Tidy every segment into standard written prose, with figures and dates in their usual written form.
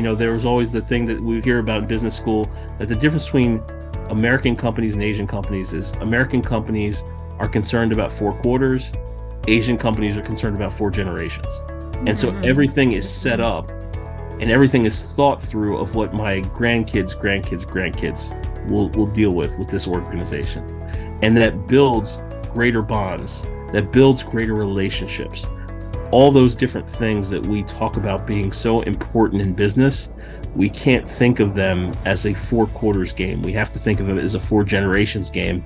There was always the thing that we hear about in business school, that the difference between American companies and Asian companies is American companies are concerned about 4 quarters, Asian companies are concerned about 4 generations. And so everything is set up and everything is thought through of what my grandkids will deal with this organization. And that builds greater bonds, that builds greater relationships. All those different things that we talk about being so important in business, we can't think of them as a 4 quarters game. We have to think of it as a 4 generations game.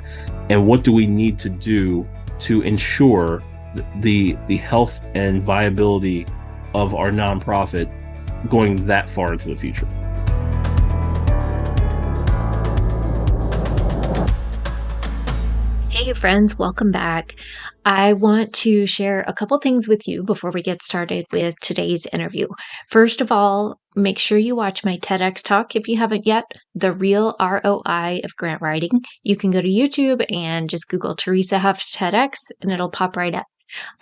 And what do we need to do to ensure the health and viability of our nonprofit going that far into the future? Hey friends, welcome back. I want to share a couple things with you before we get started with today's interview. First of all, make sure you watch my TEDx talk if you haven't yet, The Real ROI of Grant Writing. You can go to YouTube and just Google Teresa Huff TEDx and it'll pop right up.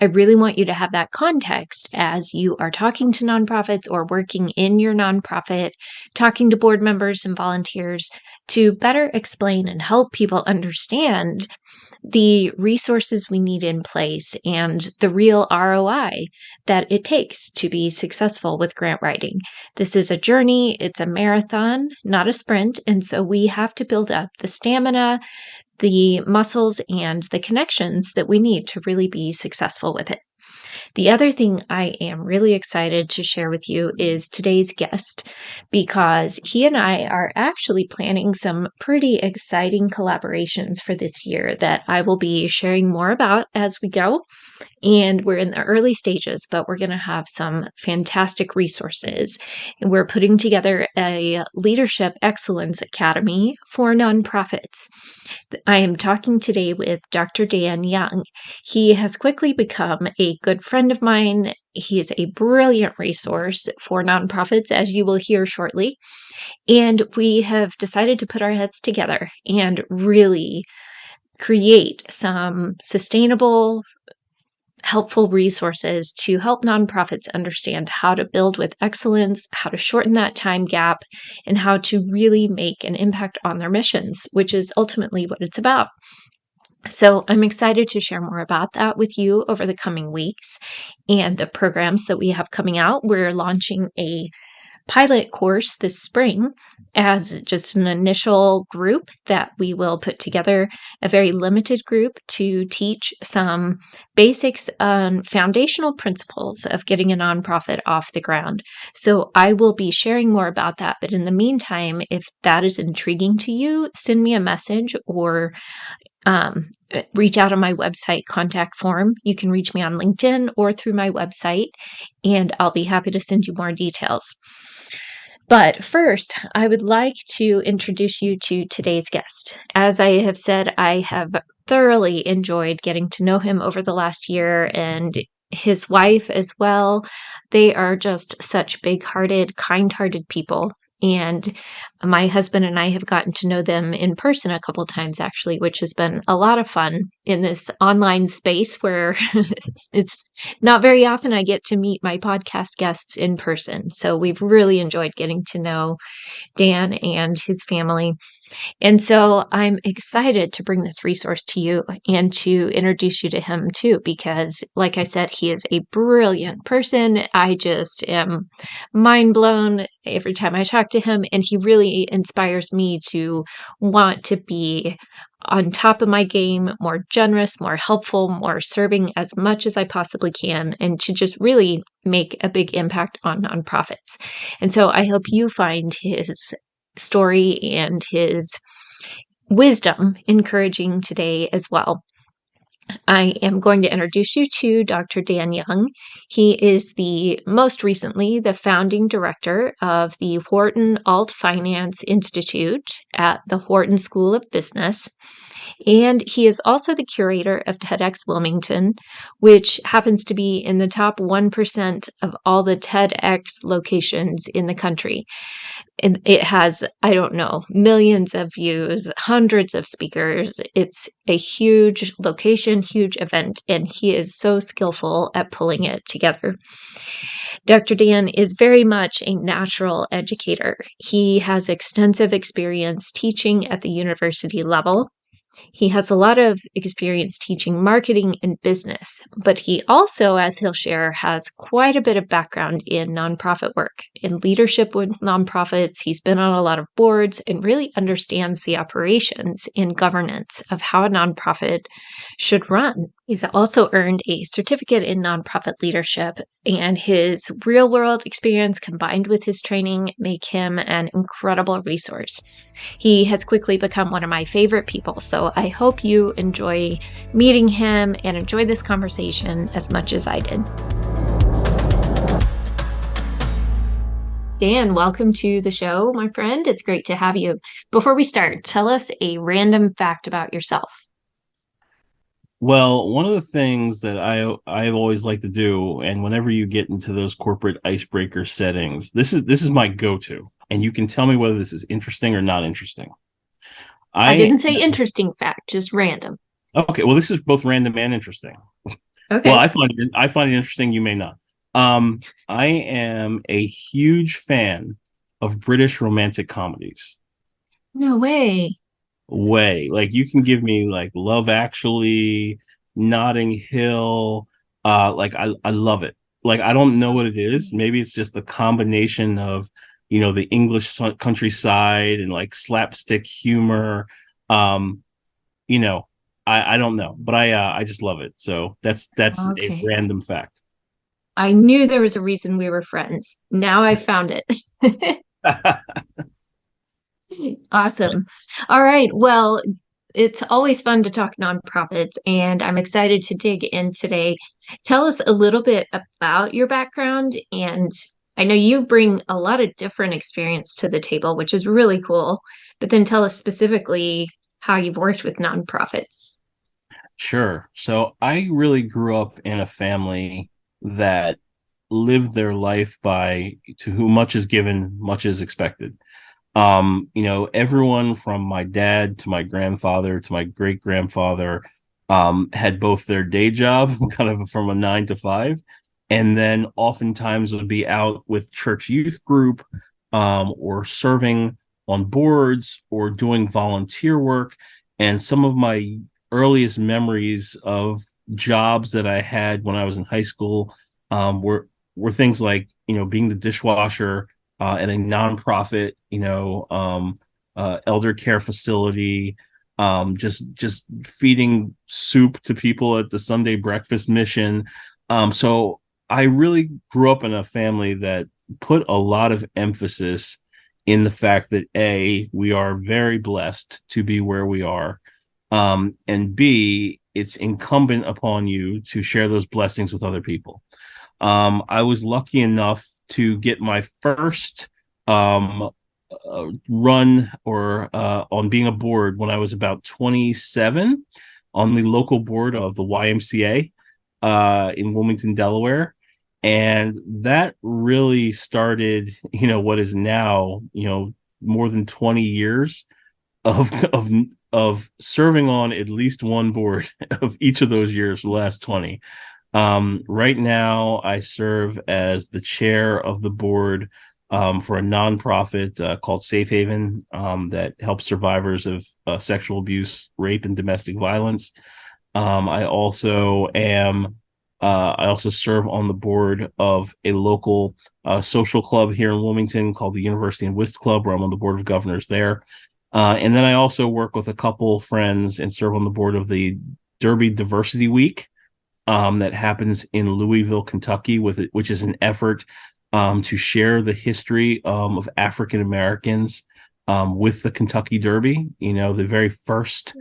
I really want you to have that context as you are talking to nonprofits or working in your nonprofit, talking to board members and volunteers to better explain and help people understand the resources we need in place and the real ROI that it takes to be successful with grant writing. This is a journey, it's a marathon, not a sprint. And so we have to build up the stamina, the muscles, and the connections that we need to really be successful with it. The other thing I am really excited to share with you is today's guest, because he and I are actually planning some pretty exciting collaborations for this year that I will be sharing more about as we go. And we're in the early stages, but we're going to have some fantastic resources. And we're putting together a Leadership Excellence Academy for nonprofits. I am talking today with Dr. Dan Young. He has quickly become a good friend of mine. He is a brilliant resource for nonprofits, as you will hear shortly. And we have decided to put our heads together and really create some sustainable, helpful resources to help nonprofits understand how to build with excellence, how to shorten that time gap, and how to really make an impact on their missions, which is ultimately what it's about. So I'm excited to share more about that with you over the coming weeks and the programs that we have coming out. We're launching a pilot course this spring as just an initial group that we will put together, a very limited group to teach some basics on foundational principles of getting a nonprofit off the ground. So I will be sharing more about that. But in the meantime, if that is intriguing to you, send me a message or reach out on my website contact form. You can reach me on LinkedIn or through my website, and I'll be happy to send you more details. But first, I would like to introduce you to today's guest. As I have said, I have thoroughly enjoyed getting to know him over the last year, and his wife as well. They are just such big-hearted, kind-hearted people. And my husband and I have gotten to know them in person a couple times, actually, which has been a lot of fun in this online space where it's not very often I get to meet my podcast guests in person. So we've really enjoyed getting to know Dan and his family. And so I'm excited to bring this resource to you and to introduce you to him too, because like I said, he is a brilliant person. I just am mind blown every time I talk to him, and he really inspires me to want to be on top of my game, more generous, more helpful, more serving as much as I possibly can, and to just really make a big impact on nonprofits. And so I hope you find his story and his wisdom encouraging today as well. I am going to introduce you to Dr. Dan Young. He is most recently the founding director of the Wharton Alt Finance Institute at the Wharton School of Business. And he is also the curator of TEDx Wilmington, which happens to be in the top 1% of all the TEDx locations in the country. And it has, I don't know, millions of views, hundreds of speakers. It's a huge location, huge event, and he is so skillful at pulling it together. Dr. Dan is very much a natural educator. He has extensive experience teaching at the university level. He has a lot of experience teaching marketing and business, but he also, as he'll share, has quite a bit of background in nonprofit work, in leadership with nonprofits. He's been on a lot of boards and really understands the operations and governance of how a nonprofit should run. He's also earned a certificate in nonprofit leadership, and his real world experience combined with his training make him an incredible resource. He has quickly become one of my favorite people, so I hope you enjoy meeting him and enjoy this conversation as much as I did. Dan, welcome to the show, my friend. It's great to have you. Before we start, tell us a random fact about yourself. Well, one of the things that I've always liked to do, and whenever you get into those corporate icebreaker settings, this is my go-to, and you can tell me whether this is interesting or not interesting. I I didn't say interesting fact, just random. Okay, well, this is both random and interesting. Well, Okay. I find it interesting. You may not. I am a huge fan of British romantic comedies. No way. Way like you can give me like Love Actually, Notting Hill. Like I love it. Like I don't know what it is. Maybe it's just the combination of the English countryside and like slapstick humor. Um, you know, I don't know, but I just love it. So that's a Okay. random fact. I knew there was a reason we were friends. Now I found it. Awesome. All right. Well, it's always fun to talk nonprofits, and I'm excited to dig in today. Tell us a little bit about your background. And I know you bring a lot of different experience to the table, which is really cool. But then tell us specifically how you've worked with nonprofits. Sure. So I really grew up in a family that lived their life by to whom much is given, much is expected. Everyone from my dad to my grandfather to my great grandfather had both their day job, kind of from a 9 to 5, and then oftentimes would be out with church youth group, or serving on boards or doing volunteer work. And some of my earliest memories of jobs that I had when I was in high school were things like being the dishwasher at a nonprofit, elder care facility, just feeding soup to people at the Sunday breakfast mission. So I really grew up in a family that put a lot of emphasis in the fact that we are very blessed to be where we are, and B, it's incumbent upon you to share those blessings with other people. I was lucky enough to get my first run or on being a board when I was about 27 on the local board of the YMCA in Wilmington, Delaware. And that really started, what is now, more than 20 years of serving on at least one board of each of those years, the last 20. Right now, I serve as the chair of the board for a nonprofit called Safe Haven that helps survivors of sexual abuse, rape, and domestic violence. I also am. I also serve on the board of a local social club here in Wilmington called the University and Whist Club, where I'm on the board of governors there. And then I also work with a couple friends and serve on the board of the Derby Diversity Week that happens in Louisville, Kentucky, which is an effort to share the history of African Americans with the Kentucky Derby. The very first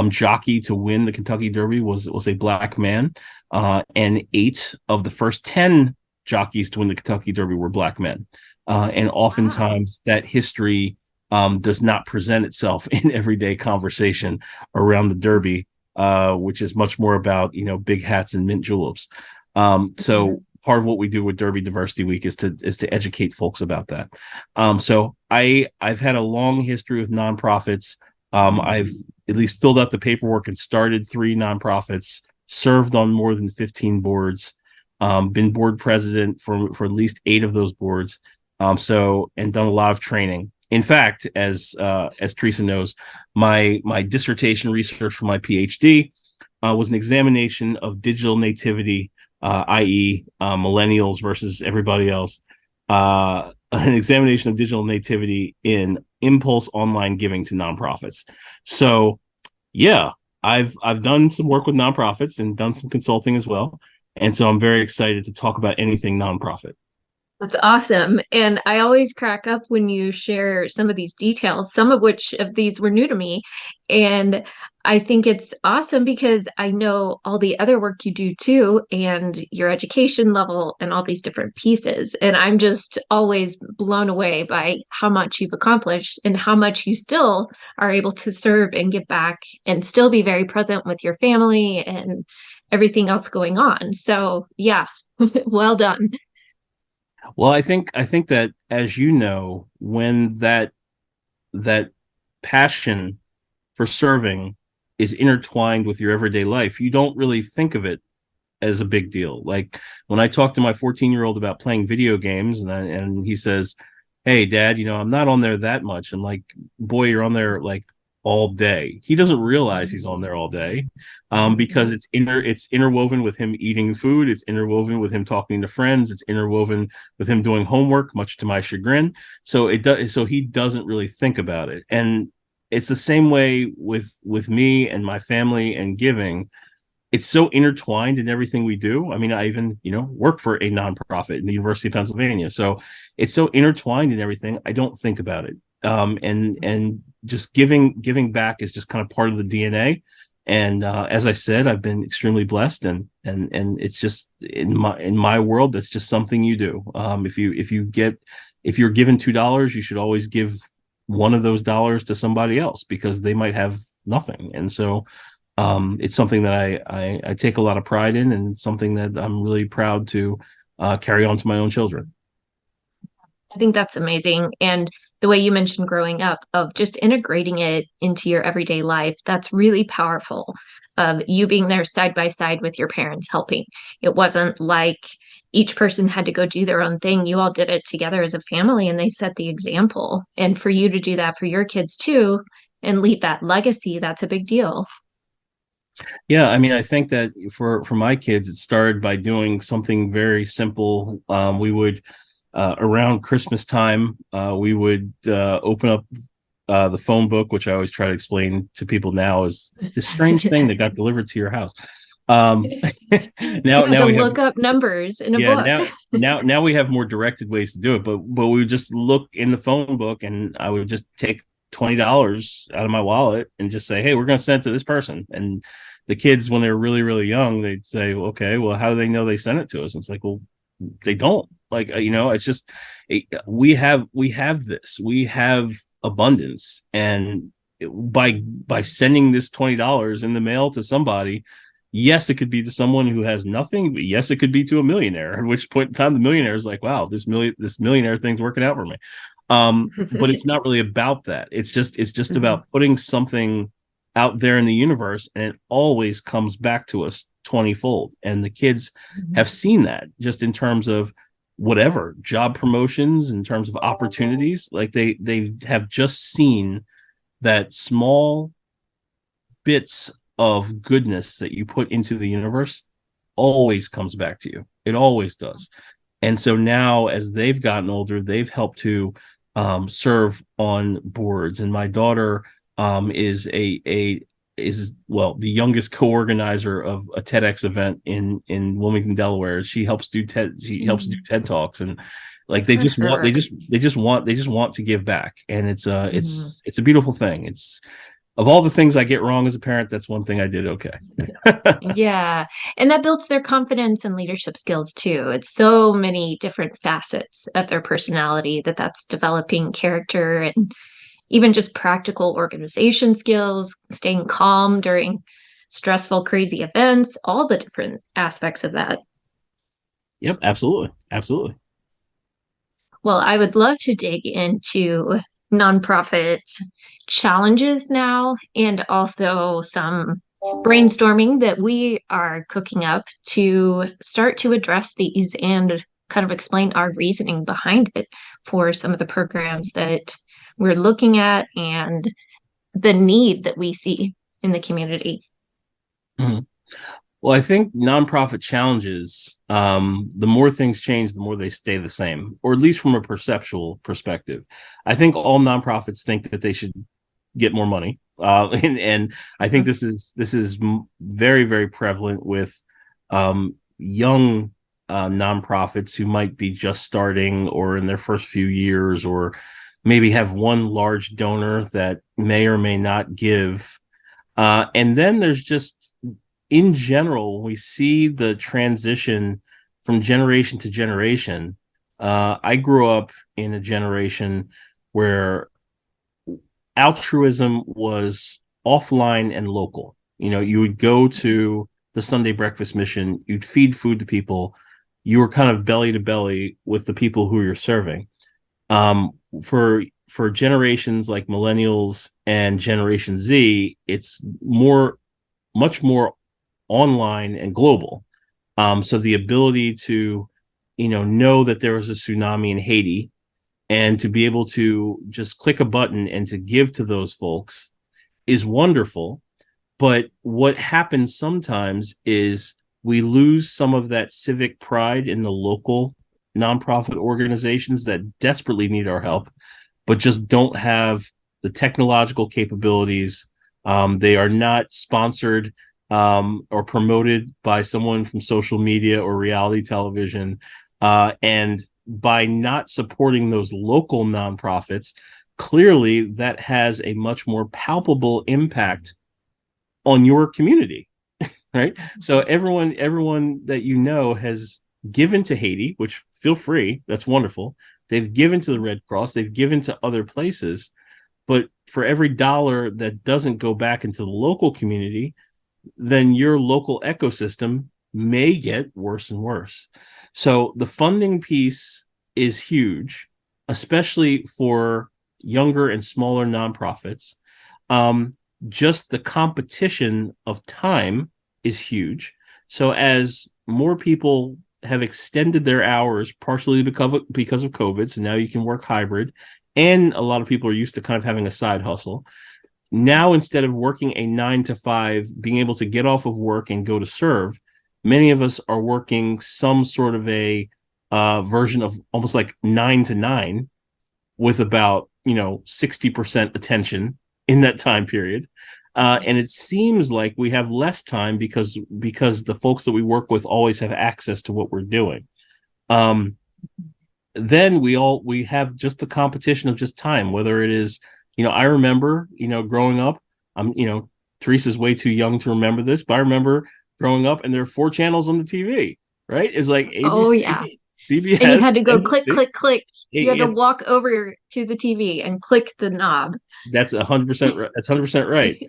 jockey to win the Kentucky Derby was a black man, and 8 of the first 10 jockeys to win the Kentucky Derby were black men. And Wow. oftentimes that history does not present itself in everyday conversation around the Derby, which is much more about, big hats and mint juleps. So part of what we do with Derby Diversity Week is to educate folks about that. So I've had a long history with nonprofits. I've at least filled out the paperwork and started 3 nonprofits, served on more than 15 boards, been board president for at least 8 of those boards. And done a lot of training. In fact, as Teresa knows, my dissertation research for my PhD was an examination of digital nativity, i.e., millennials versus everybody else. An examination of digital nativity in impulse online giving to nonprofits. So, yeah, I've done some work with nonprofits and done some consulting as well, and so I'm very excited to talk about anything nonprofit. That's awesome. And I always crack up when you share some of these details, some of which of these were new to me. And I think it's awesome because I know all the other work you do too, and your education level and all these different pieces. And I'm just always blown away by how much you've accomplished and how much you still are able to serve and give back and still be very present with your family and everything else going on. So, yeah, well done. Well, I think that, as you know, when that passion for serving is intertwined with your everyday life, you don't really think of it as a big deal. Like when I talk to my 14-year-old about playing video games, and he says, "Hey, Dad, I'm not on there that much." I'm like, "Boy, you're on there like all day." He doesn't realize he's on there all day, because it's interwoven with him eating food. It's interwoven with him talking to friends. It's interwoven with him doing homework, much to my chagrin. So it does. So he doesn't really think about it, and it's the same way with me and my family and giving. It's so intertwined in everything we do. I mean, I even, work for a nonprofit in the University of Pennsylvania. So it's so intertwined in everything. I don't think about it. And just giving back is just kind of part of the DNA. And as I said, I've been extremely blessed, and it's just in my world, that's just something you do. If you're given $2, you should always give one of those dollars to somebody else, because they might have nothing. And so it's something that I take a lot of pride in, and something that I'm really proud to carry on to my own children. I think that's amazing. And the way you mentioned growing up, of just integrating it into your everyday life, that's really powerful. Of you being there side by side with your parents helping. It wasn't like each person had to go do their own thing. You all did it together as a family, and they set the example. And for you to do that for your kids too and leave that legacy, that's a big deal. Yeah, I mean, I think that for my kids, it started by doing something very simple. We would around Christmas time, we would open up the phone book, which I always try to explain to people now is this strange thing that got delivered to your house. Um, now Yeah, now the we have look up numbers in a yeah book. now we have more directed ways to do it, but we would just look in the phone book, and I would just take $20 out of my wallet and just say, "Hey, we're going to send it to this person." And the kids, when they were really, really young, they'd say, "Okay, well, how do they know they sent it to us?" And it's like, well, they don't. Like, it's just we have abundance, and by sending this $20 in the mail to somebody, yes, it could be to someone who has nothing, but yes, it could be to a millionaire. At which point in time, the millionaire is like, "Wow, this millionaire thing's working out for me." But it's not really about that. It's just Mhm. about putting something out there in the universe, and it always comes back to us 20-fold. And the kids have seen that, just in terms of whatever job promotions, in terms of opportunities. Like they have just seen that small bits of goodness that you put into the universe always comes back to you. It always does. And so now, as they've gotten older, they've helped to serve on boards. And my daughter is well, the youngest co-organizer of a TEDx event in Wilmington, Delaware. She helps do Mhm. TED Talks, and like Good they for just want they her. just they just want they just want to give back. And it's Mhm. it's a beautiful thing. It's Of all the things I get wrong as a parent, that's one thing I did okay. Yeah. And that builds their confidence and leadership skills too. It's so many different facets of their personality that's developing character and even just practical organization skills, staying calm during stressful, crazy events, all the different aspects of that. Yep, absolutely. Absolutely. Well, I would love to dig into nonprofit challenges now and also some brainstorming that we are cooking up to start to address these and kind of explain our reasoning behind it for some of the programs that we're looking at and the need that we see in the community. Mhm. Well, I think nonprofit challenges, the more things change, the more they stay the same, or at least from a perceptual perspective. I think all nonprofits think that they should get more money, and I think this is very, very prevalent with young nonprofits who might be just starting or in their first few years, or maybe have one large donor that may or may not give. And then there's just, in general, we see the transition from generation to generation. I grew up in a generation where altruism was offline and local. You would go to the Sunday breakfast mission, you'd feed food to people, you were kind of belly to belly with the people who you're serving. For generations like millennials and Generation Z, it's much more online and global. So the ability to, know that there was a tsunami in Haiti and to be able to just click a button and to give to those folks is wonderful. But what happens sometimes is we lose some of that civic pride in the local nonprofit organizations that desperately need our help, but just don't have the technological capabilities. They are not sponsored or promoted by someone from social media or reality television. And by not supporting those local nonprofits, clearly that has a much more palpable impact on your community, right? So everyone that has given to Haiti, which feel free, that's wonderful. They've given to the Red Cross, they've given to other places, but for every dollar that doesn't go back into the local community, then your local ecosystem may get worse and worse. So the funding piece is huge, especially for younger and smaller nonprofits. Just the competition of time is huge. So as more people have extended their hours, partially because of COVID, so now you can work hybrid, and a lot of people are used to kind of having a side hustle. Now, instead of working a 9 to 5, being able to get off of work and go to serve, many of us are working some sort of a version of almost like 9 to 9 with about 60% attention in that time period. And it seems like we have less time because the folks that we work with always have access to what we're doing. Then we have just the competition of just time, whether it is, I remember, growing up, Teresa's way too young to remember this, but I remember growing up and there are 4 channels on the TV, right? It's like Oh, yeah. ABC, CBS, And you had to go click, NBC. click, click. You had to walk over to the TV and click the knob. That's 100%. That's 100% right.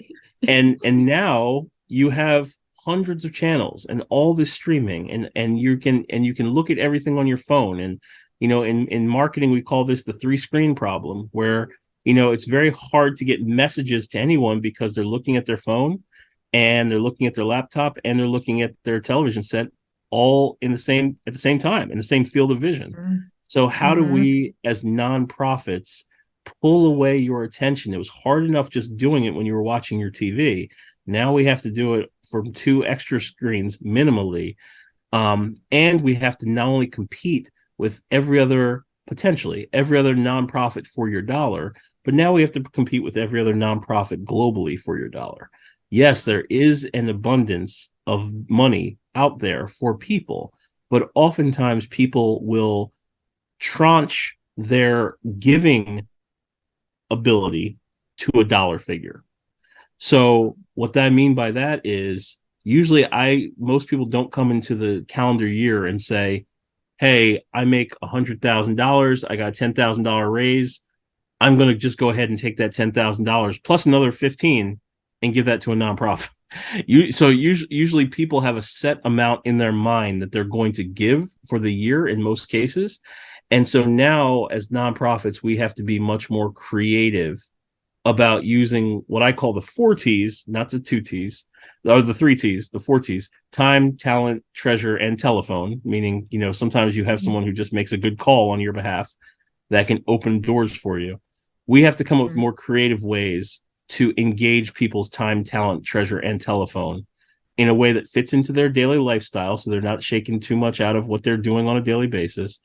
And now you have hundreds of channels and all this streaming, and you can look at everything on your phone. And in marketing, we call this the 3-screen problem, where it's very hard to get messages to anyone because they're looking at their phone and they're looking at their laptop and they're looking at their television set all at the same time in the same field of vision. Mm-hmm. So how do we, as nonprofits, pull away your attention? It was hard enough just doing it when you were watching your TV. Now we have to do it from 2 extra screens minimally. And we have to not only compete with potentially every other nonprofit for your dollar, but now we have to compete with every other nonprofit globally for your dollar. Yes, there is an abundance of money out there for people, but oftentimes people will tranche their giving ability to a dollar figure. So what I mean by that is usually most people don't come into the calendar year and say, hey, I make $100,000. I got a $10,000 raise. I'm going to just go ahead and take that $10,000 plus another 15 and give that to a nonprofit. Usually people have a set amount in their mind that they're going to give for the year in most cases. And so now as nonprofits, we have to be much more creative about using what I call the 4 T's, not the 2 T's, or the 3 T's, the 4 T's: time, talent, treasure, and telephone. Meaning, sometimes you have someone who just makes a good call on your behalf that can open doors for you. We have to come up with more creative ways to engage people's time, talent, treasure, and telephone in a way that fits into their daily lifestyle, so they're not shaken too much out of what they're doing on a daily basis,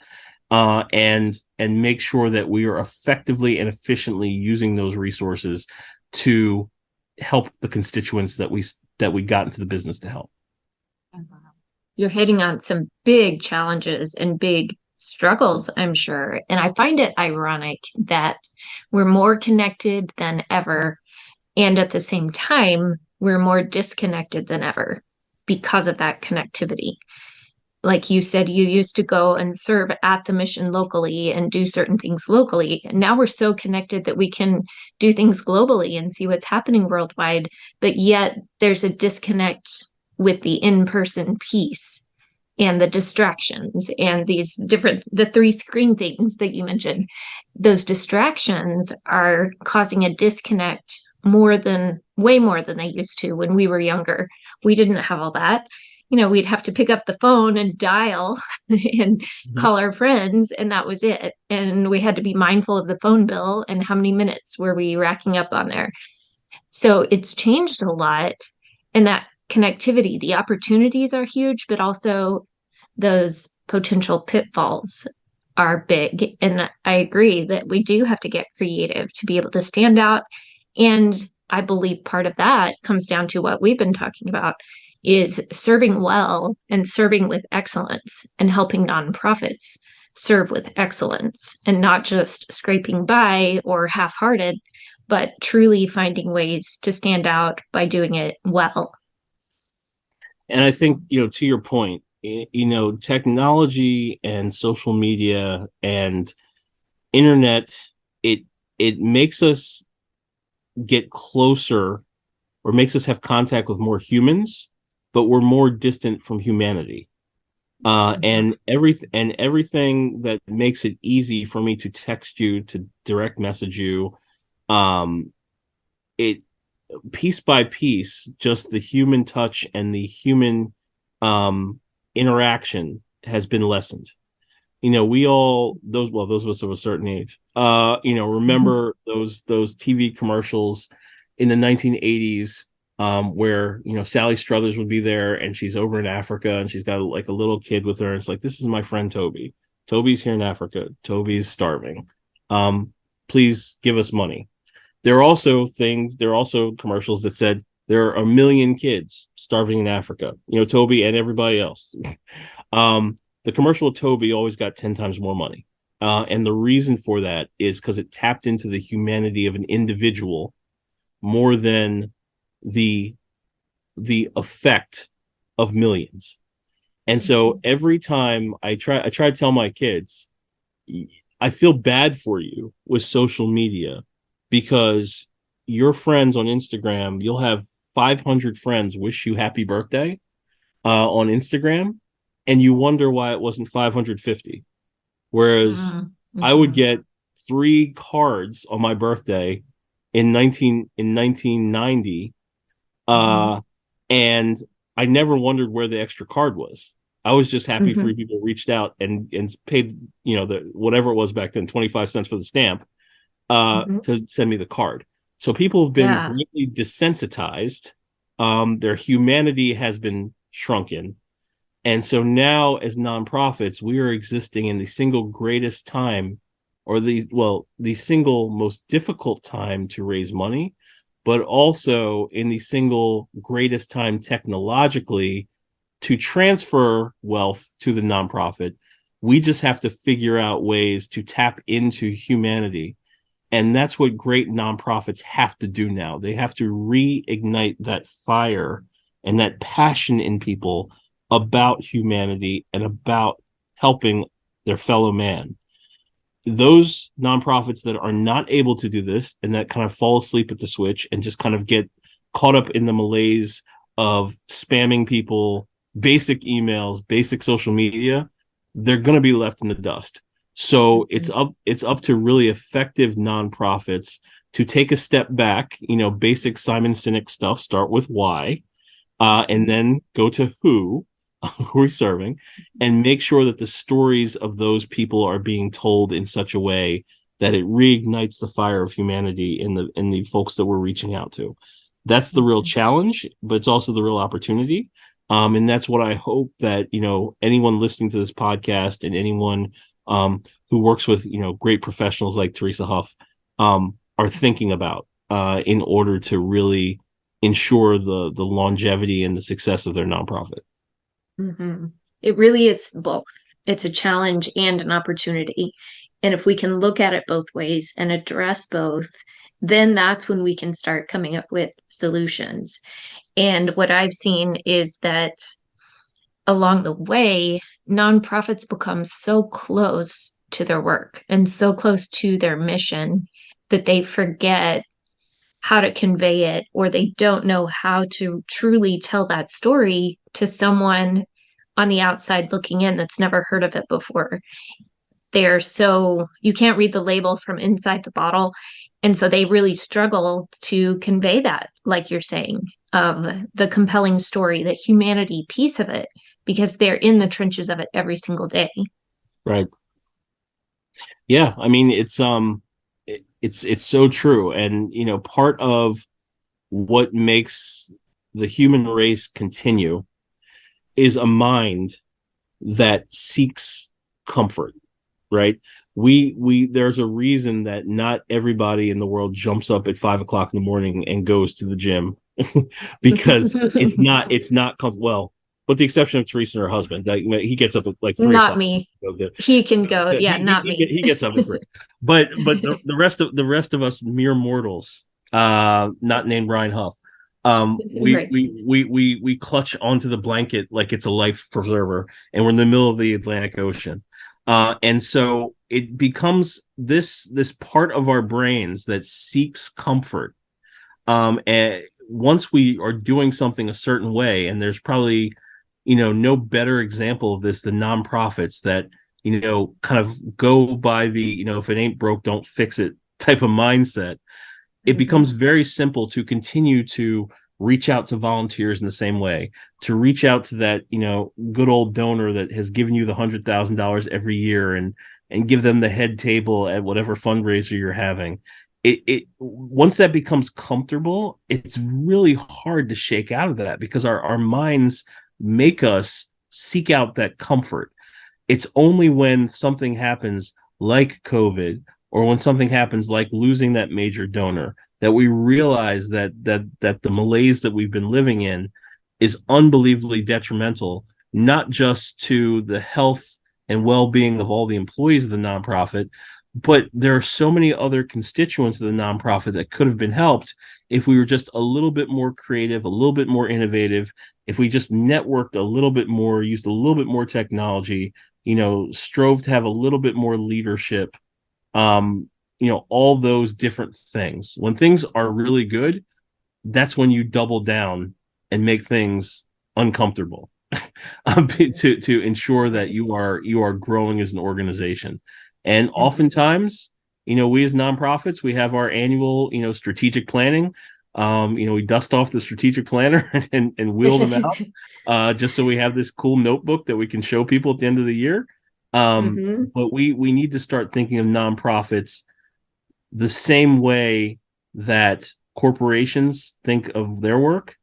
and make sure that we are effectively and efficiently using those resources to help the constituents that we got into the business to help. You're hitting on some big challenges and big struggles, I'm sure. And I find it ironic that we're more connected than ever. And at the same time, we're more disconnected than ever because of that connectivity. Like you said, you used to go and serve at the mission locally and do certain things locally. And now we're so connected that we can do things globally and see what's happening worldwide. But yet there's a disconnect with the in-person piece and the distractions and the 3 screen things that you mentioned. Those distractions are causing a disconnect way more than they used to when we were younger. We didn't have all that. We'd have to pick up the phone and dial and call our friends, and that was it. And we had to be mindful of the phone bill and how many minutes were we racking up on there. So it's changed a lot. And that connectivity, the opportunities are huge, but also those potential pitfalls are big. And I agree that we do have to get creative to be able to stand out. And I believe part of that comes down to what we've been talking about, is serving well and serving with excellence and helping nonprofits serve with excellence and not just scraping by or half-hearted, but truly finding ways to stand out by doing it well. And I think, to your point, technology and social media and internet, it makes us get closer, or makes us have contact with more humans, but we're more distant from humanity. And everything that makes it easy for me to text you, to direct message you, it piece by piece, just the human touch and the human interaction has been lessened. We all, those of us of a certain age, remember those TV commercials in the 1980s, where Sally Struthers would be there, and she's over in Africa, and she's got like a little kid with her, and it's like, this is my friend Toby. Toby's here in Africa. Toby's starving. Please give us money. There are also commercials that said there are 1 million kids starving in Africa. Toby and everybody else. The commercial of Toby always got 10 times more money. And the reason for that is because it tapped into the humanity of an individual more than the effect of millions. And so every time I try to tell my kids, I feel bad for you with social media, because your friends on Instagram, you'll have 500 friends wish you happy birthday on Instagram, and you wonder why it wasn't 550. Whereas I would get 3 cards on my birthday in 1990, and I never wondered where the extra card was. I was just happy 3 people reached out and paid, the whatever it was back then, 25 cents for the stamp, to send me the card. So people have been greatly desensitized. Their humanity has been shrunken. And so now, as nonprofits, we are existing in the single greatest time, or the single most difficult time to raise money, but also in the single greatest time technologically to transfer wealth to the nonprofit. We just have to figure out ways to tap into humanity. And that's what great nonprofits have to do now. They have to reignite that fire and that passion in people about humanity and about helping their fellow man. those nonprofits that are not able to do this and that kind of fall asleep at the switch and just kind of get caught up in the malaise of spamming people, basic emails, basic social media, they're going to be left in the dust. So it's up to really effective nonprofits to take a step back, basic Simon Sinek stuff, start with why, and then go to who are we serving, and make sure that the stories of those people are being told in such a way that it reignites the fire of humanity in the folks that we're reaching out to. That's the real challenge, but it's also the real opportunity. And that's what I hope that, anyone listening to this podcast and anyone who works with, great professionals like Teresa Huff are thinking about in order to really ensure the longevity and the success of their nonprofit. Mm-hmm. It really is both. It's a challenge and an opportunity. And if we can look at it both ways and address both, then that's when we can start coming up with solutions. And what I've seen is that along the way, nonprofits become so close to their work and so close to their mission that they forget how to convey it, or they don't know how to truly tell that story to someone on the outside looking in that's never heard of it before. You can't read the label from inside the bottle. And so they really struggle to convey that, like you're saying, of the compelling story, the humanity piece of it, because they're in the trenches of it every single day. Right. Yeah. I mean, it's so true. And, part of what makes the human race continue is a mind that seeks comfort, right? There's a reason that not everybody in the world jumps up at 5 o'clock in the morning and goes to the gym because it's not well, with the exception of Teresa and her husband. Like, he gets up at like 3 o'clock. Not me. He can go. So Yeah, not me. he gets up at 3. But the rest of us mere mortals, not named Ryan Huff, Right. we clutch onto the blanket like it's a life preserver, and we're in the middle of the Atlantic Ocean. And so it becomes this part of our brains that seeks comfort. And once we are doing something a certain way, and there's probably, no better example of this than nonprofits that, kind of go by the, if it ain't broke, don't fix it type of mindset. It becomes very simple to continue to reach out to volunteers in the same way, to reach out to that, good old donor that has given you the $100,000 every year, and give them the head table at whatever fundraiser you're having. It once that becomes comfortable, it's really hard to shake out of that, because our minds make us seek out that comfort. It's only when something happens like COVID, or when something happens like losing that major donor, that we realize that the malaise that we've been living in is unbelievably detrimental, not just to the health and well-being of all the employees of the nonprofit, but there are so many other constituents of the nonprofit that could have been helped if we were just a little bit more creative, a little bit more innovative, if we just networked a little bit more, used a little bit more technology, strove to have a little bit more leadership, all those different things. When things are really good, that's when you double down and make things uncomfortable to ensure that you are growing as an organization. And oftentimes, we as nonprofits, we have our annual, strategic planning. We dust off the strategic planner and wheel them out, just so we have this cool notebook that we can show people at the end of the year. But we need to start thinking of nonprofits the same way that corporations think of their work.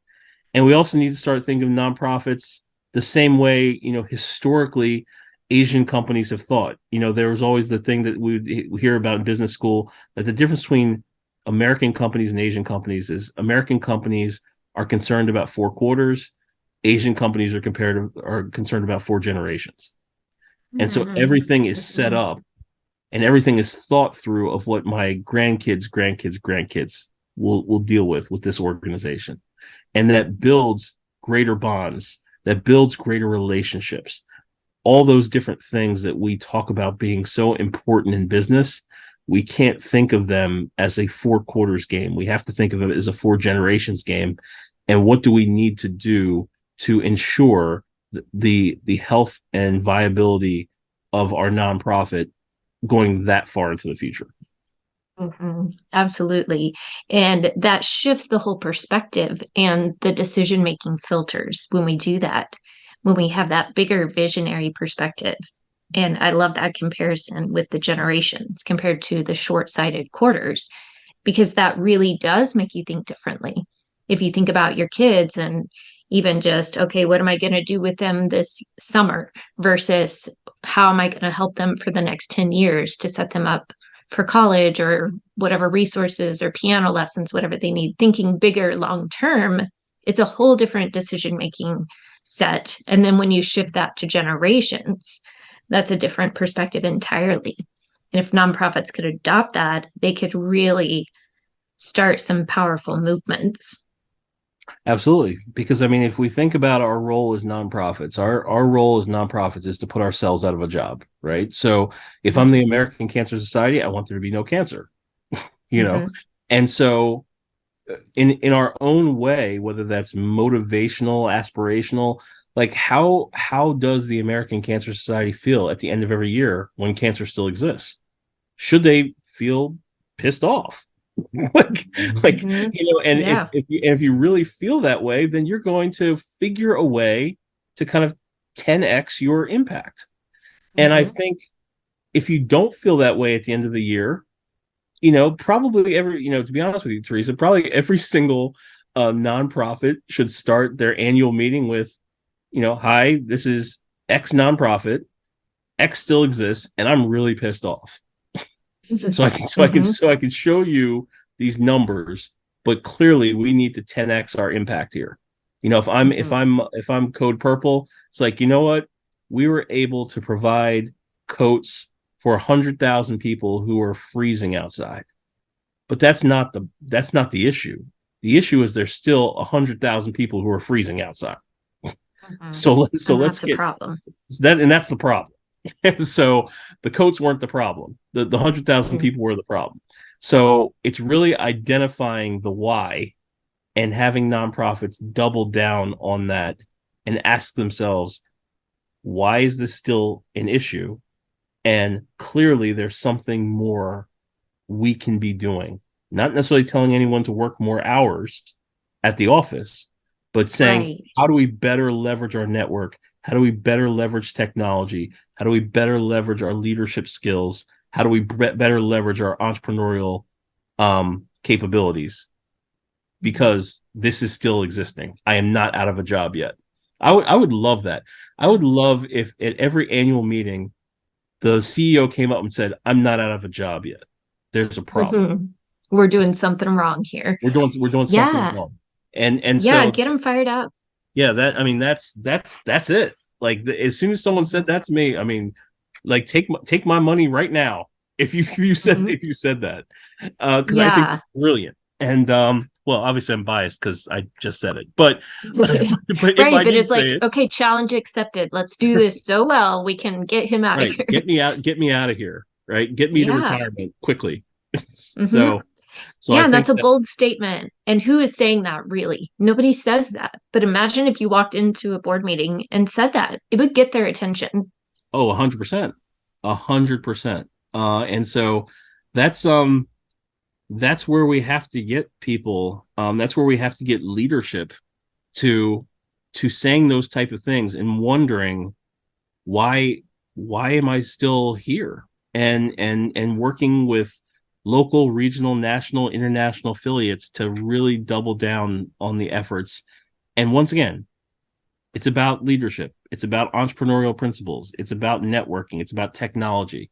And we also need to start thinking of nonprofits the same way, historically Asian companies have thought. There was always the thing that we hear about in business school, that the difference between American companies and Asian companies is American companies are concerned about 4 quarters. Asian companies are concerned about 4 generations. And so everything is set up and everything is thought through of what my grandkids will deal with this organization. And that builds greater bonds, that builds greater relationships. all those different things that we talk about being so important in business, we can't think of them as a 4 quarters game. We have to think of it as a 4 generations game. And what do we need to do to ensure the health and viability of our nonprofit going that far into the future? Absolutely. And that shifts the whole perspective and the decision-making filters when we do that, when we have that bigger visionary perspective. And I love that comparison with the generations compared to the short-sighted quarters, because that really does make you think differently. If you think about your kids and even just, okay, what am I going to do with them this summer versus how am I going to help them for the next 10 years to set them up for college or whatever resources or piano lessons, whatever they need, thinking bigger long term, it's a whole different decision making set. And then when you shift that to generations, that's a different perspective entirely. And if nonprofits could adopt that, they could really start some powerful movements. Absolutely. Because I mean, if we think about our role as nonprofits, our role as nonprofits is to put ourselves out of a job, right? So if I'm the American Cancer Society, I want there to be no cancer, you know? Mm-hmm. And so in our own way, whether that's motivational, aspirational, like how does the American Cancer Society feel at the end of every year when cancer still exists? Should they feel pissed off? like Mm-hmm. and Yeah. if you really feel that way, then you're going to figure a way to kind of 10x your impact. And I Mm-hmm. think if you don't feel that way at the end of the year, probably every, to be honest with you, Teresa, probably every single nonprofit should start their annual meeting with, hi, this is X nonprofit, X still exists, and I'm really pissed off. Mm-hmm. So I can show you these numbers, but clearly we need to 10x our impact here. Mm-hmm. If I'm Code Purple, it's like, you know what? We were able to provide coats for 100,000 people who are freezing outside. But that's not the issue. The issue is there's still 100,000 people who are freezing outside. Mm-hmm. So And let's that's a get problem. that, and that's the problem. So the coats weren't the problem. The 100,000 Mm-hmm. people were the problem. So it's really identifying the why and having nonprofits double down on that and ask themselves, why is this still an issue? And clearly there's something more we can be doing. Not necessarily telling anyone to work more hours at the office, but saying, Right. how do we better leverage our network? How do we better leverage technology? How do we better leverage our leadership skills? How do we better leverage our entrepreneurial capabilities? Because this is still existing. I am not out of a job yet. I would love that. I would love if at every annual meeting, the CEO came up and said, I'm not out of a job yet. There's a problem. Mm-hmm. We're doing something wrong here. We're doing something Yeah. wrong. And Yeah. so Get them fired up. yeah, that I mean that's it. Like as soon as someone said that to me, I mean, like take my money right now. Mm-hmm. If you said that, because I think Yeah. it's brilliant. And well, obviously I'm biased because I just said it, but but if Right. I But didn't it's say like, it, okay, challenge accepted. Let's do this so well we can get him out of right, here. get me out of here, right, get me to Yeah. retirement quickly. Hmm. So I Yeah. And think that's a that, bold statement. And who is saying that really? Nobody says that. But imagine if you walked into a board meeting and said that, it would get their attention. oh, 100%, 100%. And so that's that's where we have to get people. That's where we have to get leadership to saying those type of things and wondering why am I still here, and working with local, regional, national, international affiliates to really double down on the efforts. And once again, it's about leadership. It's about entrepreneurial principles. It's about networking. It's about technology.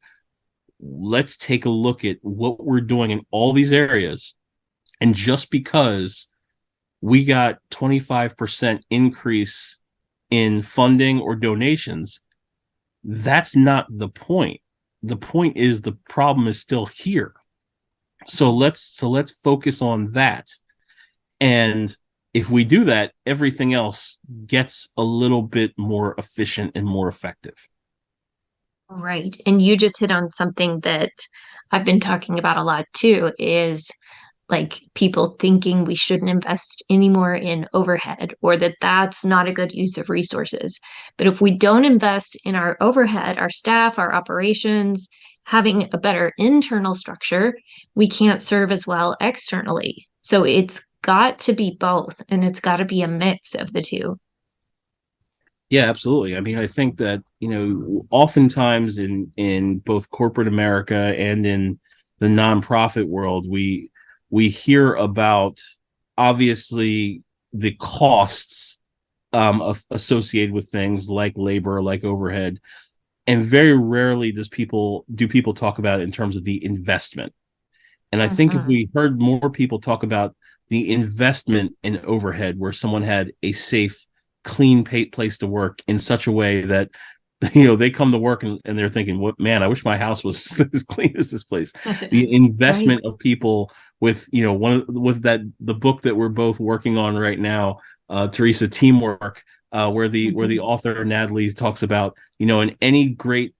Let's take a look at what we're doing in all these areas. And just because we got 25% increase in funding or donations, that's not the point. The point is the problem is still here. So let's focus on that. And if we do that, everything else gets a little bit more efficient and more effective. Right. And you just hit on something that I've been talking about a lot too, is like people thinking we shouldn't invest anymore in overhead or that that's not a good use of resources. But if we don't invest in our overhead, our staff, our operations, having a better internal structure, we can't serve as well externally. So it's got to be both, and it's got to be a mix of the two. Yeah, absolutely. I mean, I think that, oftentimes in both corporate America and in the nonprofit world, we hear about, obviously, the costs associated with things like labor, like overhead, and very rarely do people talk about it in terms of the investment. And I think if Mhm. we heard more people talk about the investment in overhead, where someone had a safe, clean place to work in such a way that they come to work and they're thinking, "What, man? I wish my house was as clean as this place." The Right. investment of people with with that the book that we're both working on right now, Teresa, Teamwork, where the Mhm. author Natalie talks about, in any great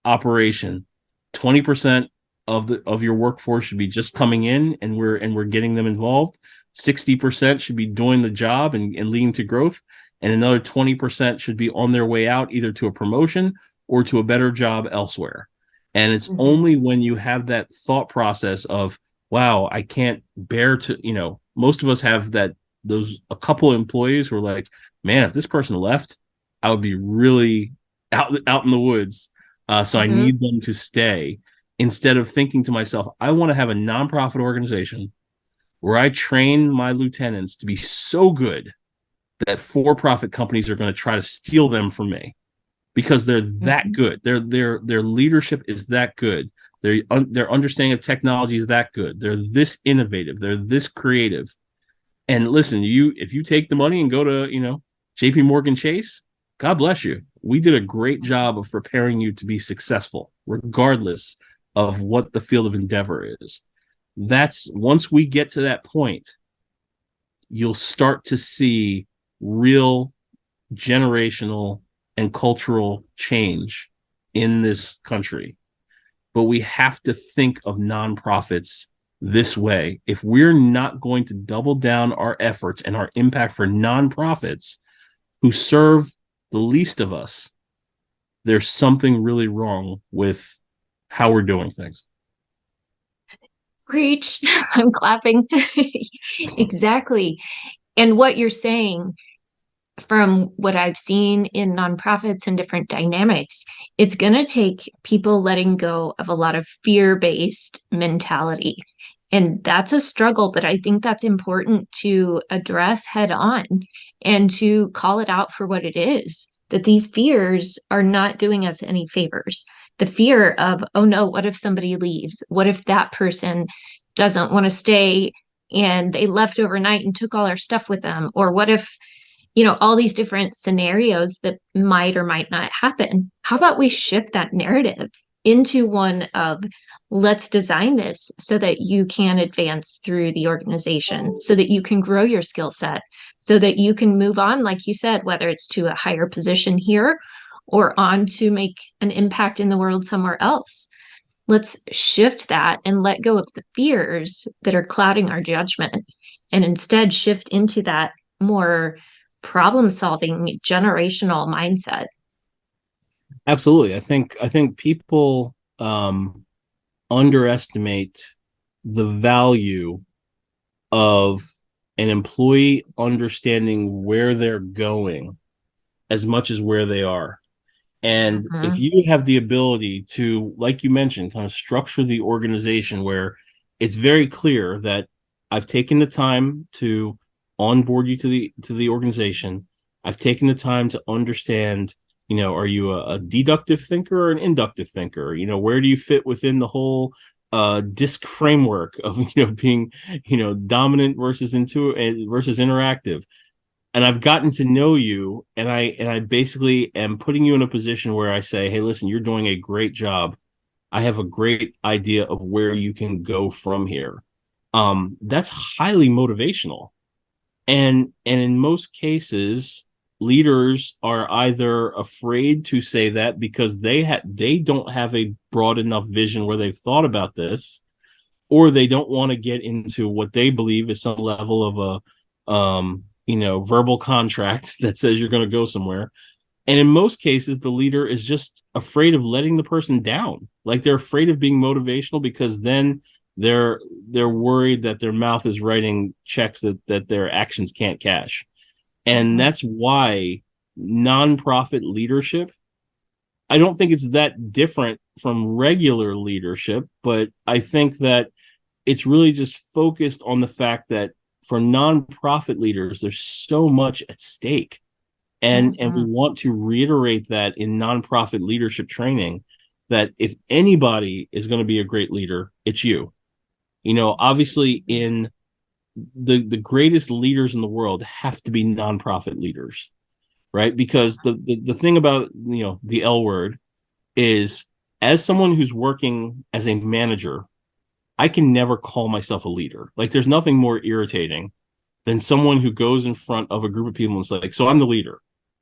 operation, 20% of your workforce should be just coming in, and we're getting them involved. 60% should be doing the job and leading to growth, and another 20% should be on their way out, either to a promotion or to a better job elsewhere. And it's Mhm. only when you have that thought process of, wow, I can't bear to, most of us have that, those a couple of employees who are like, man, if this person left, I would be really out in the woods. So I Mhm. need them to stay, instead of thinking to myself, I want to have a nonprofit organization where I train my lieutenants to be so good that for-profit companies are going to try to steal them from me, because they're that Mhm. good. Their leadership is that good. Their understanding of technology is that good. They're this innovative. They're this creative. And listen, if you take the money and go to, JP Morgan Chase, God bless you. We did a great job of preparing you to be successful, regardless of what the field of endeavor is. That's Once we get to that point, you'll start to see real generational and cultural change in this country. But we have to think of nonprofits this way. If we're not going to double down our efforts and our impact for nonprofits who serve the least of us, there's something really wrong with how we're doing things. Preach. I'm clapping. Exactly. And what you're saying, from what I've seen in nonprofits and different dynamics, it's going to take people letting go of a lot of fear-based mentality. And that's a struggle, but I think that's important to address head on and to call it out for what it is. That these fears are not doing us any favors. The fear of, oh no, what if somebody leaves? What if that person doesn't want to stay and they left overnight and took all our stuff with them? Or what if, all these different scenarios that might or might not happen? How about we shift that narrative into one of, let's design this so that you can advance through the organization, so that you can grow your skill set, so that you can move on, like you said, whether it's to a higher position here or on to make an impact in the world somewhere else. Let's shift that and let go of the fears that are clouding our judgment and instead shift into that more problem solving generational mindset. Absolutely. I think people underestimate the value of an employee understanding where they're going as much as where they are. And if Mhm. you have the ability to, like you mentioned, kind of structure the organization where it's very clear that I've taken the time to onboard you to the organization. I've taken the time to understand, are you a deductive thinker or an inductive thinker? Where do you fit within the whole disc framework of being dominant versus versus interactive? And I've gotten to know you, and I basically am putting you in a position where I say, hey, listen, you're doing a great job. I have a great idea of where you can go from here. That's highly motivational. And in most cases, leaders are either afraid to say that because they don't have a broad enough vision where they've thought about this, or they don't want to get into what they believe is some level of a verbal contract that says you're going to go somewhere. And in most cases, the leader is just afraid of letting the person down. Like, they're afraid of being motivational because then they're worried that their mouth is writing checks that their actions can't cash. And that's why nonprofit leadership, I don't think it's that different from regular leadership, but I think that it's really just focused on the fact that for nonprofit leaders, there's so much at stake. And we want to reiterate that in nonprofit leadership training, that if anybody is going to be a great leader, it's you. Obviously, in the greatest leaders in the world have to be nonprofit leaders, right? Because the thing about the L word is, as someone who's working as a manager, I can never call myself a leader. Like, there's nothing more irritating than someone who goes in front of a group of people and is like, so I'm the leader,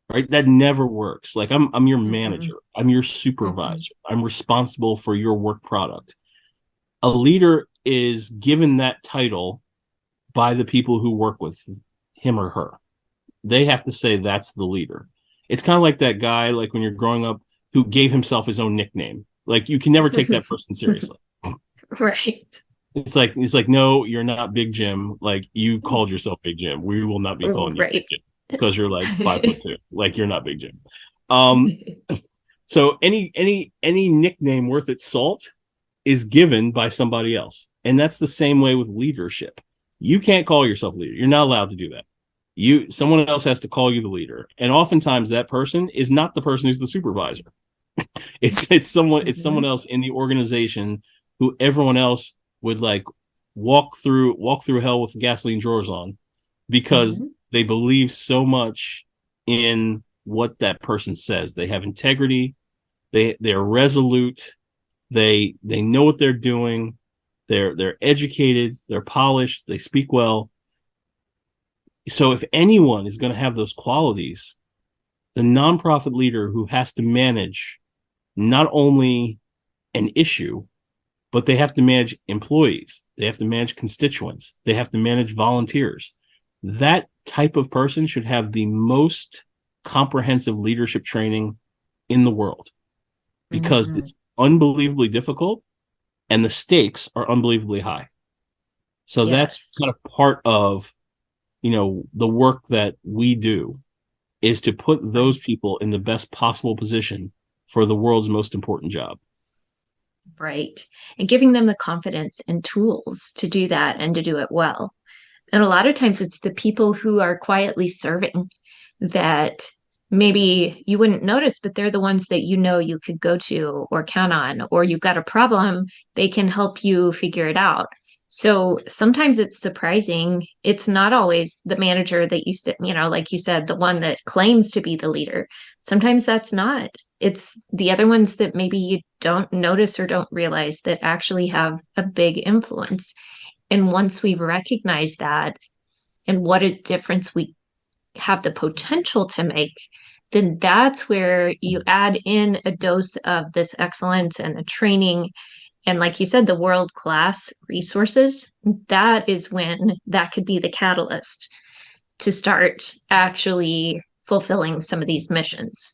right? That never works. Like, I'm your manager. I'm your supervisor. I'm responsible for your work product. A leader is given that title by the people who work with him or her. They have to say that's the leader. It's kind of like that guy, like when you're growing up, who gave himself his own nickname. Like, you can never take that person seriously. Right. It's like, no, you're not Big Jim. Like, you called yourself Big Jim. We will not be calling you Big Jim because you're like 5'2". Like, you're not Big Jim. So any nickname worth its salt is given by somebody else. And that's the same way with leadership. You can't call yourself leader. You're not allowed to do that. Someone else has to call you the leader. And oftentimes that person is not the person who's the supervisor. It's someone else in the organization who everyone else would like walk through hell with gasoline drawers on, because they believe so much in what that person says. They have integrity. They're resolute. They know what they're doing. They're educated. They're polished. They speak well. So if anyone is going to have those qualities, the nonprofit leader who has to manage not only an issue, but they have to manage employees, they have to manage constituents, they have to manage volunteers. That type of person should have the most comprehensive leadership training in the world, because it's unbelievably difficult and the stakes are unbelievably high. So that's kind of part of the work that we do, is to put those people in the best possible position for the world's most important job. Right. And giving them the confidence and tools to do that and to do it well. And a lot of times it's the people who are quietly serving that maybe you wouldn't notice, but they're the ones that you could go to or count on, or you've got a problem, they can help you figure it out. So sometimes it's surprising. It's not always the manager that like you said, the one that claims to be the leader. Sometimes that's not. It's the other ones that maybe you don't notice or don't realize that actually have a big influence. And once we recognize that and what a difference we have the potential to make, then that's where you add in a dose of this excellence and a training. And like you said, the world-class resources, that is when that could be the catalyst to start actually fulfilling some of these missions.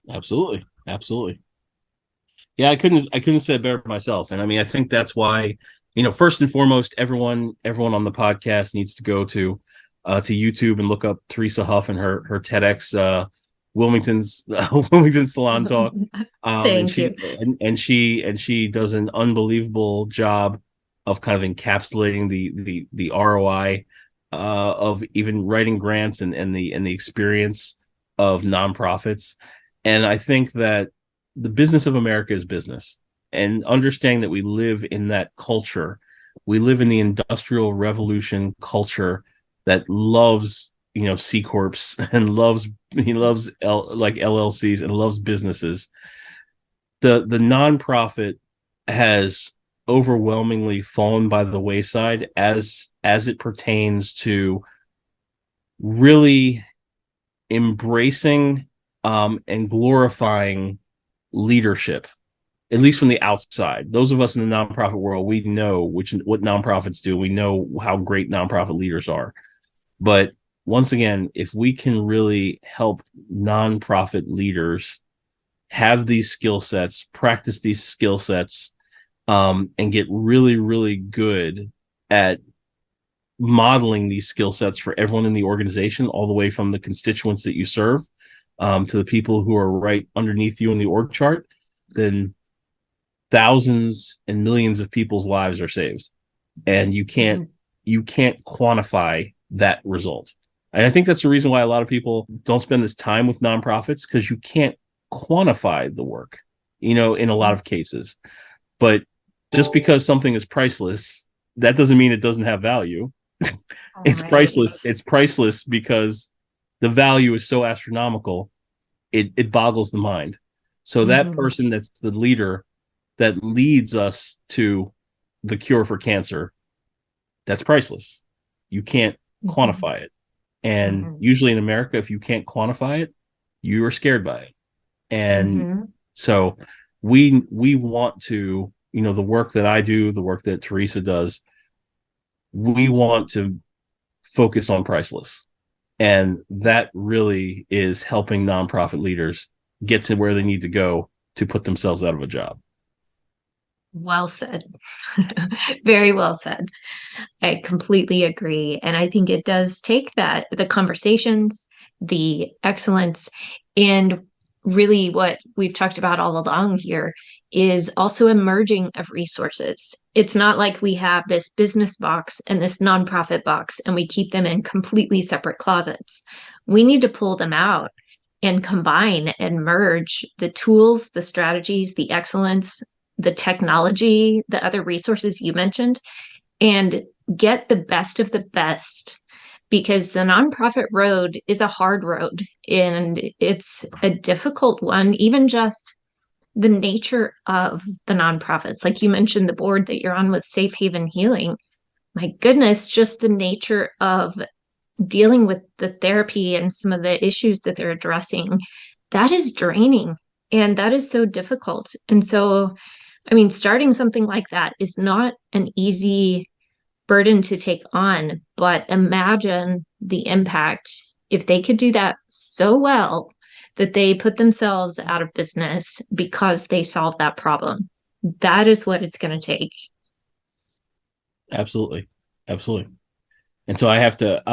Absolutely. Absolutely. Yeah, I couldn't say it better myself. And I mean, I think that's why, first and foremost, everyone on the podcast needs to go to YouTube and look up Teresa Huff and her TEDx Wilmington's Wilmington Salon Talk. Thank you. And she does an unbelievable job of kind of encapsulating the ROI of even writing grants and the experience of nonprofits. And I think that the business of America is business, and understanding that we live in that culture. We live in the Industrial Revolution culture that loves C corps and loves like LLCs and loves businesses. The nonprofit has overwhelmingly fallen by the wayside as it pertains to really embracing and glorifying leadership, at least from the outside. Those of us in the nonprofit world, we know what nonprofits do. We know how great nonprofit leaders are. But once again, if we can really help nonprofit leaders have these skill sets, practice these skill sets, and get really, really good at modeling these skill sets for everyone in the organization, all the way from the constituents that you serve to the people who are right underneath you in the org chart, then thousands and millions of people's lives are saved. And you can't quantify that result. And I think that's the reason why a lot of people don't spend this time with nonprofits, because you can't quantify the work, in a lot of cases. But just because something is priceless, that doesn't mean it doesn't have value. It's priceless. It's priceless because the value is so astronomical, it boggles the mind. So that person that's the leader that leads us to the cure for cancer, that's priceless. You can't quantify it. And usually in America, if you can't quantify it, you are scared by it. And so we want to, the work that I do, the work that Teresa does, we want to focus on priceless. And that really is helping nonprofit leaders get to where they need to go to put themselves out of a job. Well said. Very well said. I completely agree. And I think it does take the conversations, the excellence, and really what we've talked about all along here is also a merging of resources. It's not like we have this business box and this nonprofit box and we keep them in completely separate closets. We need to pull them out and combine and merge the tools, the strategies, the excellence, the technology, the other resources you mentioned, and get the best of the best, because the nonprofit road is a hard road and it's a difficult one. Even just the nature of the nonprofits, like you mentioned, the board that you're on with Safe Haven Healing, my goodness, just the nature of dealing with the therapy and some of the issues that they're addressing, that is draining and that is so difficult. And so, I mean, starting something like that is not an easy burden to take on, but imagine the impact if they could do that so well that they put themselves out of business because they solve that problem. That is what it's going to take. Absolutely. Absolutely. And so I have to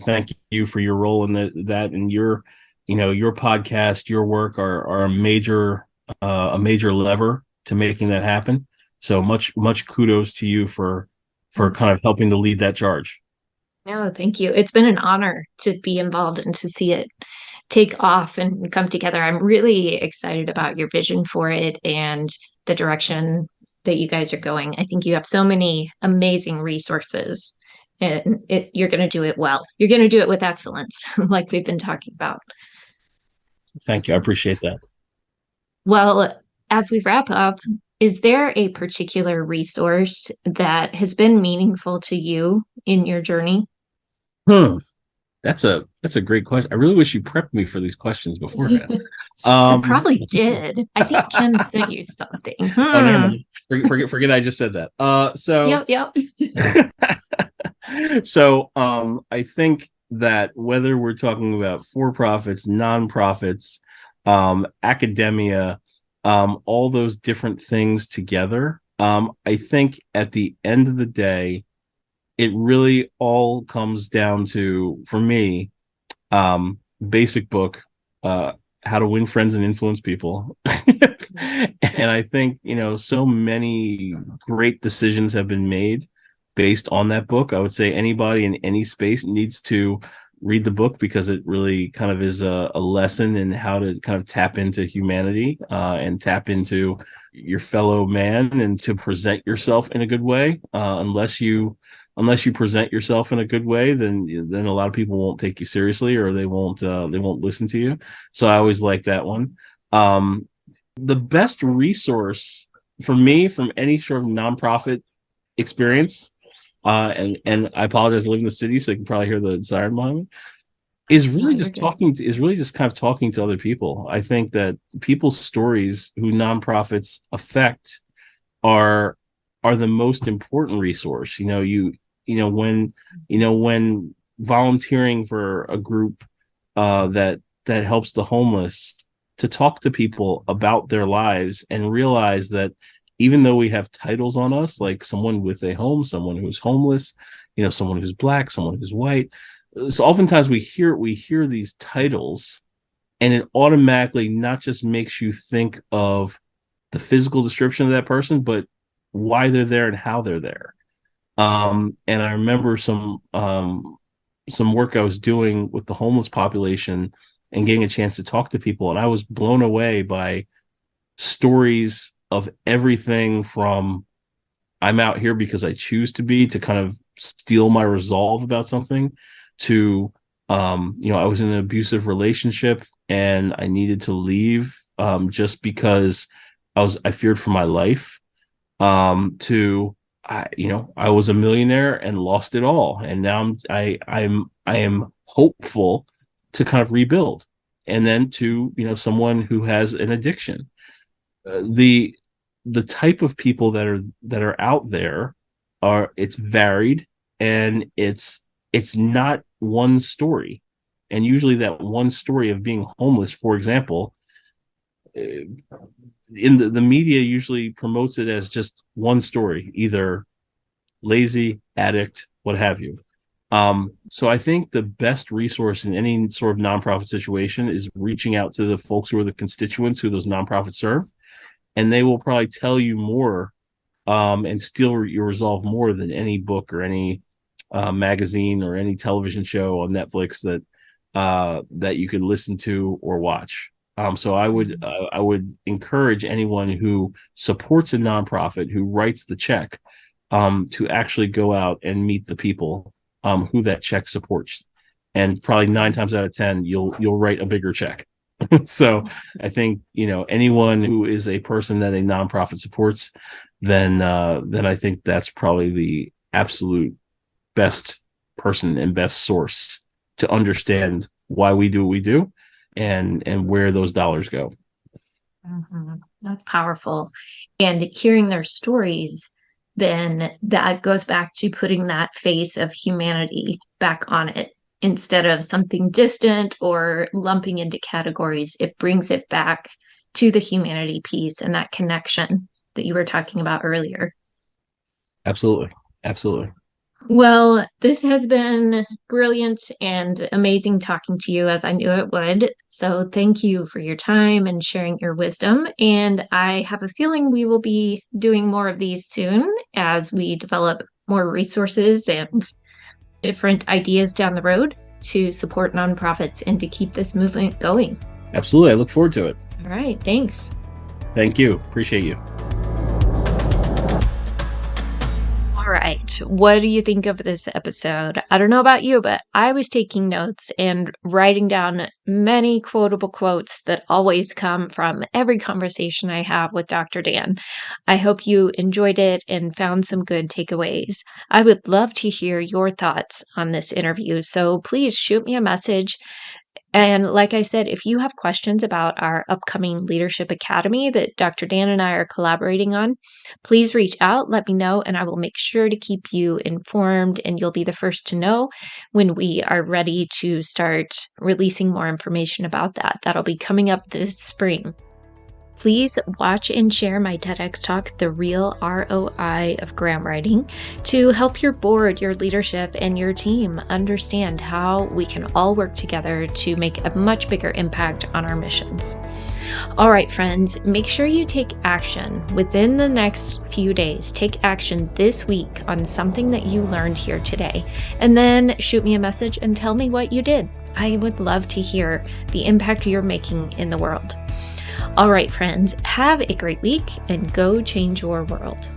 thank you for your role in that and your podcast, your work are a major lever to making that happen. So much kudos to you for kind of helping to lead that charge. No, thank you. It's been an honor to be involved and to see it take off and come together. I'm really excited about your vision for it and the direction that you guys are going. I think you have so many amazing resources and you're going to do it well. You're going to do it with excellence, like we've been talking about. Thank you. I appreciate that. Well, as we wrap up, is there a particular resource that has been meaningful to you in your journey? That's a great question. I really wish you prepped me for these questions beforehand. I probably did. I think Ken sent you something. Oh, never mind. Forget I just said that. Yep. So I think that whether we're talking about for-profits, nonprofits, academia, all those different things together, I think at the end of the day, it really all comes down to, for me, basic book, How to Win Friends and Influence People. And I think, so many great decisions have been made based on that book. I would say anybody in any space needs to read the book because it really kind of is a lesson in how to kind of tap into humanity and tap into your fellow man and to present yourself in a good way. Unless you present yourself in a good way, then a lot of people won't take you seriously or they won't listen to you. So I always like that one. The best resource for me from any sort of nonprofit experience, and I apologize, I live in the city, so you can probably hear the siren behind me. No, you're good. is really just kind of talking to other people. I think that people's stories who nonprofits affect are the most important resource. When volunteering for a group that helps the homeless, to talk to people about their lives and realize that even though we have titles on us, like someone with a home, someone who's homeless, someone who's black, someone who's white, so oftentimes we hear these titles, and it automatically not just makes you think of the physical description of that person, but why they're there and how they're there. And I remember some work I was doing with the homeless population and getting a chance to talk to people, and I was blown away by stories of everything from I'm out here because I choose to be, to kind of steel my resolve about something, to I was in an abusive relationship and I needed to leave just because I feared for my life, to I was a millionaire and lost it all, and now I am hopeful to kind of rebuild, and then to someone who has an addiction. The type of people that are out there it's varied, and it's not one story, and usually that one story of being homeless, for example, in the media usually promotes it as just one story, either lazy, addict, what have you. So I think the best resource in any sort of nonprofit situation is reaching out to the folks who are the constituents who those nonprofits serve, and they will probably tell you more, and steel your resolve more than any book or any magazine or any television show on Netflix that you could listen to or watch. So I would encourage anyone who supports a nonprofit, who writes the check, to actually go out and meet the people who that check supports, and probably 9 times out of 10 you'll write a bigger check. So I think anyone who is a person that a nonprofit supports, then I think that's probably the absolute best person and best source to understand why we do what we do, and where those dollars go. Mm-hmm. That's powerful. And hearing their stories, then that goes back to putting that face of humanity back on it. Instead of something distant or lumping into categories, it brings it back to the humanity piece and that connection that you were talking about earlier. Absolutely. Absolutely. Well, this has been brilliant and amazing talking to you, as I knew it would. So thank you for your time and sharing your wisdom. And I have a feeling we will be doing more of these soon as we develop more resources and different ideas down the road to support nonprofits and to keep this movement going. Absolutely. I look forward to it. All right. Thanks. Thank you. Appreciate you. All right. What do you think of this episode? I don't know about you, but I was taking notes and writing down many quotable quotes that always come from every conversation I have with Dr. Dan. I hope you enjoyed it and found some good takeaways. I would love to hear your thoughts on this interview, so please shoot me a message. And like I said, if you have questions about our upcoming Leadership Academy that Dr. Dan and I are collaborating on, please reach out, let me know, and I will make sure to keep you informed, and you'll be the first to know when we are ready to start releasing more information about that. That'll be coming up this spring. Please watch and share my TEDx talk, The Real ROI of Grant Writing, to help your board, your leadership, and your team understand how we can all work together to make a much bigger impact on our missions. All right, friends, make sure you take action within the next few days. Take action this week on something that you learned here today, and then shoot me a message and tell me what you did. I would love to hear the impact you're making in the world. All right, friends, have a great week and go change your world.